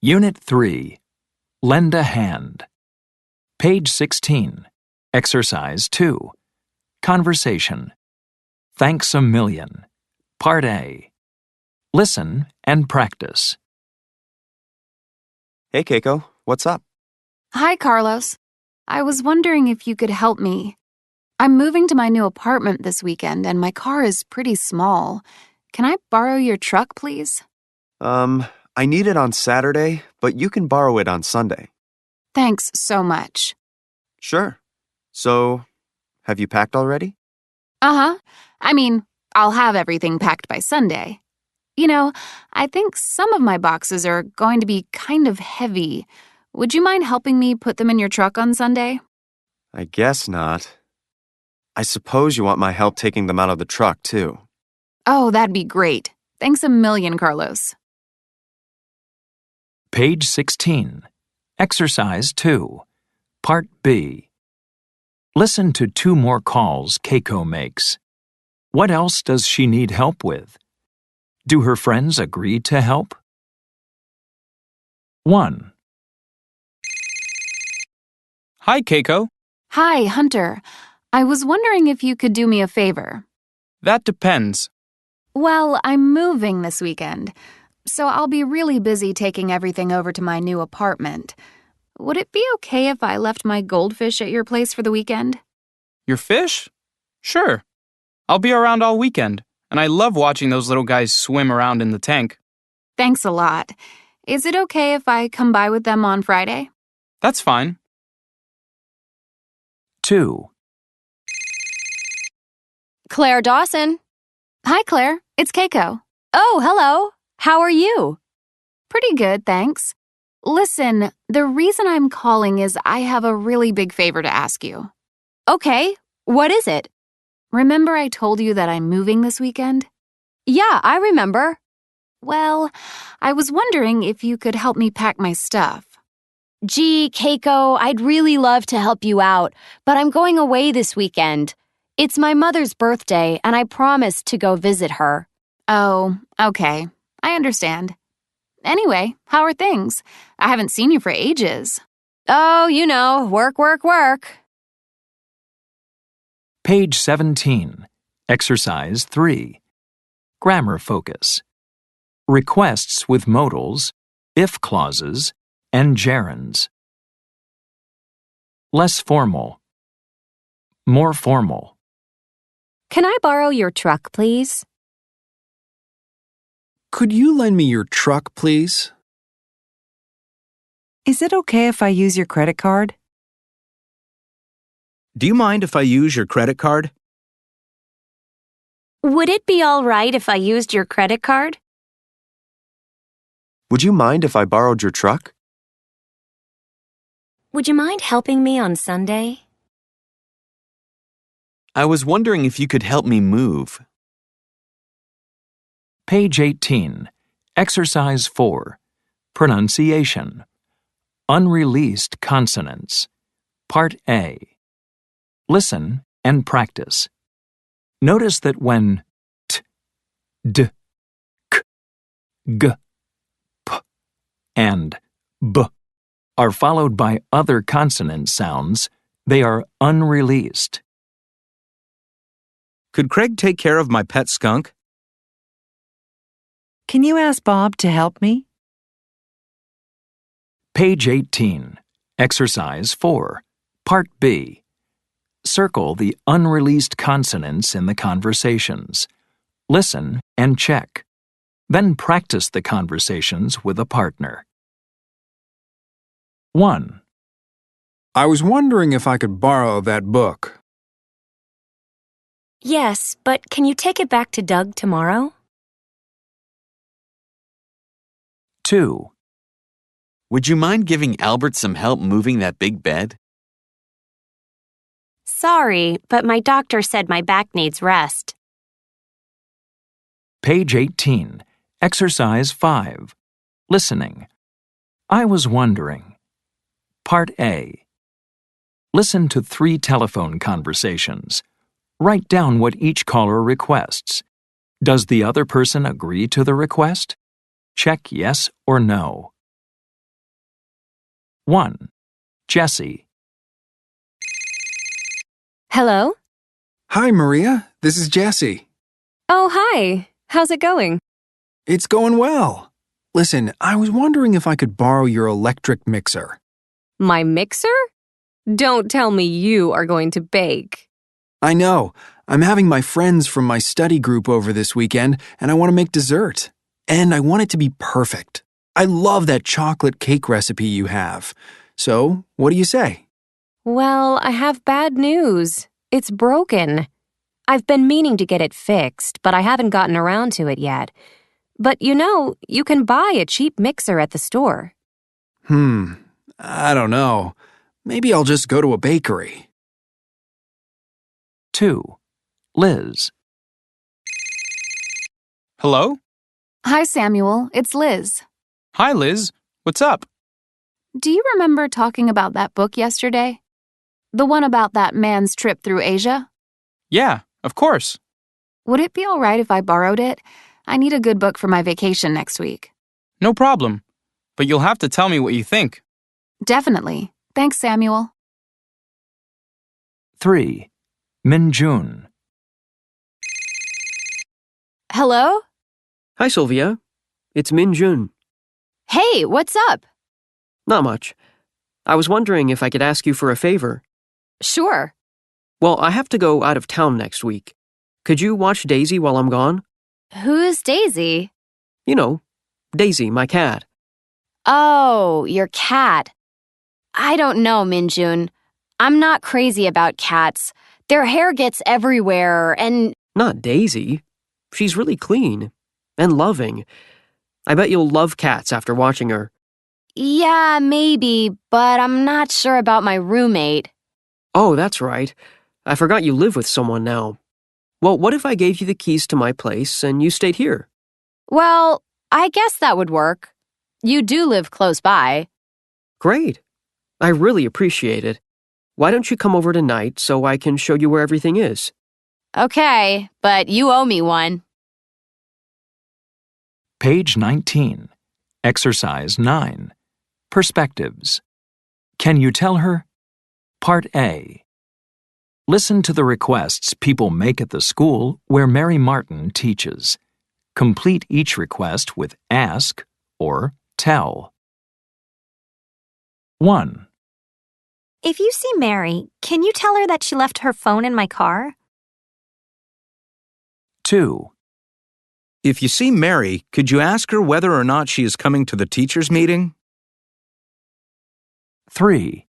Unit 3. Lend a hand. Page 16. Exercise 2. Conversation. Thanks a million. Part A. Listen and practice. Hey, Keiko, what's up? Hi, Carlos. I was wondering if you could help me. I'm moving to my new apartment this weekend and my car is pretty small. Can I borrow your truck, please? I need it on Saturday, but you can borrow it on Sunday. Thanks so much. Sure. So, have you packed already? Uh-huh. I'll have everything packed by Sunday. I think some of my boxes are going to be kind of heavy. Would you mind helping me put them in your truck on Sunday? I guess not. I suppose you want my help taking them out of the truck, too. Oh, that'd be great. Thanks a million, Carlos. Page 16. Exercise 2. Part B. Listen to 2 more calls Keiko makes. What else does she need help with? Do her friends agree to help? 1. Hi, Keiko. Hi, Hunter. I was wondering if you could do me a favor. That depends. Well, I'm moving this weekend, so I'll be really busy taking everything over to my new apartment. Would it be okay if I left my goldfish at your place for the weekend? Your fish? Sure. I'll be around all weekend, and I love watching those little guys swim around in the tank. Thanks a lot. Is it okay if I come by with them on Friday? That's fine. 2. Claire Dawson. Hi, Claire. It's Keiko. Oh, hello. How are you? Pretty good, thanks. Listen, the reason I'm calling is I have a really big favor to ask you. Okay, what is it? Remember I told you that I'm moving this weekend? Yeah, I remember. Well, I was wondering if you could help me pack my stuff. Gee, Keiko, I'd really love to help you out, but I'm going away this weekend. It's my mother's birthday, and I promised to go visit her. Oh, okay. I understand. Anyway, how are things? I haven't seen you for ages. Oh, work, work, work. Page 17. Exercise 3. Grammar focus. Requests with modals, if clauses, and gerunds. Less formal. More formal. Can I borrow your truck, please? Could you lend me your truck, please? Is it okay if I use your credit card? Do you mind if I use your credit card? Would it be all right if I used your credit card? Would you mind if I borrowed your truck? Would you mind helping me on Sunday? I was wondering if you could help me move. Page 18. Exercise 4. Pronunciation. Unreleased consonants. Part A. Listen and practice. Notice that when t, d, k, g, p, and b are followed by other consonant sounds, they are unreleased. Could Craig take care of my pet skunk? Can you ask Bob to help me? Page 18. Exercise 4. Part B. Circle the unreleased consonants in the conversations. Listen and check. Then practice the conversations with a partner. 1. I was wondering if I could borrow that book. Yes, but can you take it back to Doug tomorrow? 2. Would you mind giving Albert some help moving that big bed? Sorry, but my doctor said my back needs rest. Page 18. Exercise 5. Listening. I was wondering. Part A. Listen to 3 telephone conversations. Write down what each caller requests. Does the other person agree to the request? Check yes or no. 1. Jesse. Hello? Hi, Maria. This is Jesse. Oh, hi. How's it going? It's going well. Listen, I was wondering if I could borrow your electric mixer. My mixer? Don't tell me you are going to bake. I know. I'm having my friends from my study group over this weekend, and I want to make dessert. And I want it to be perfect. I love that chocolate cake recipe you have. So, what do you say? Well, I have bad news. It's broken. I've been meaning to get it fixed, but I haven't gotten around to it yet. But you can buy a cheap mixer at the store. I don't know. Maybe I'll just go to a bakery. 2. Liz. Hello? Hi, Samuel. It's Liz. Hi, Liz. What's up? Do you remember talking about that book yesterday? The one about that man's trip through Asia? Yeah, of course. Would it be all right if I borrowed it? I need a good book for my vacation next week. No problem. But you'll have to tell me what you think. Definitely. Thanks, Samuel. 3. Minjun. Hello? Hi, Sylvia. It's Min Jun. Hey, what's up? Not much. I was wondering if I could ask you for a favor. Sure. Well, I have to go out of town next week. Could you watch Daisy while I'm gone? Who's Daisy? You know, Daisy, my cat. Oh, your cat. I don't know, Minjun. I'm not crazy about cats. Their hair gets everywhere and... Not Daisy. She's really clean and loving. I bet you'll love cats after watching her. Yeah, maybe, but I'm not sure about my roommate. Oh, that's right. I forgot you live with someone now. Well, what if I gave you the keys to my place and you stayed here? Well, I guess that would work. You do live close by. Great. I really appreciate it. Why don't you come over tonight so I can show you where everything is? Okay, but you owe me one. Page 19. Exercise 9. Perspectives. Can you tell her? Part A. Listen to the requests people make at the school where Mary Martin teaches. Complete each request with ask or tell. 1. If you see Mary, can you tell her that she left her phone in my car? 2. If you see Mary, could you ask her whether or not she is coming to the teacher's meeting? 3.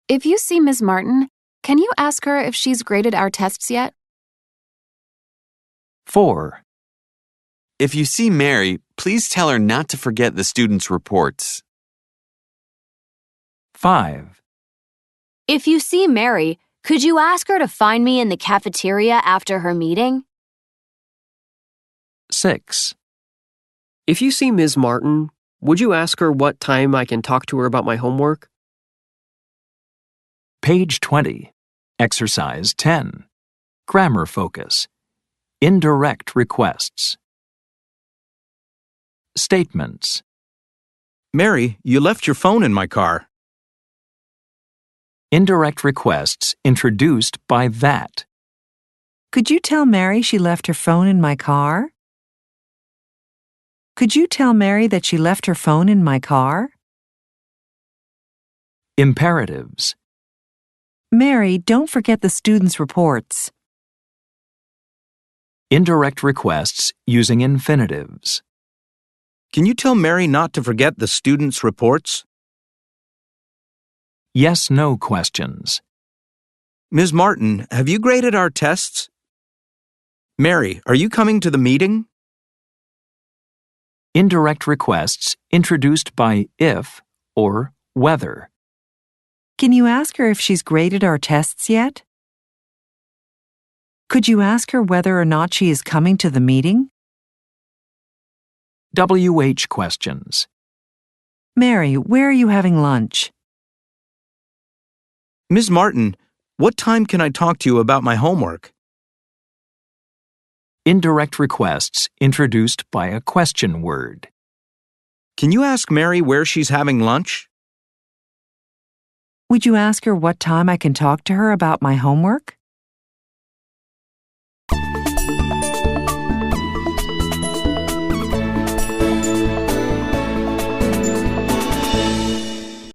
If you see Ms. Martin, can you ask her if she's graded our tests yet? 4. If you see Mary, please tell her not to forget the students' reports. 5. If you see Mary, could you ask her to find me in the cafeteria after her meeting? 6. If you see Ms. Martin, would you ask her what time I can talk to her about my homework? Page 20. Exercise 10. Grammar focus. Indirect requests. Statements. Mary, you left your phone in my car. Indirect requests introduced by that. Could you tell Mary she left her phone in my car? Could you tell Mary that she left her phone in my car? Imperatives. Mary, don't forget the students' reports. Indirect requests using infinitives. Can you tell Mary not to forget the students' reports? Yes/no questions. Ms. Martin, have you graded our tests? Mary, are you coming to the meeting? Indirect requests introduced by if or whether. Can you ask her if she's graded our tests yet? Could you ask her whether or not she is coming to the meeting? WH questions. Mary, where are you having lunch? Ms. Martin, what time can I talk to you about my homework? Indirect requests introduced by a question word. Can you ask Mary where she's having lunch? Would you ask her what time I can talk to her about my homework?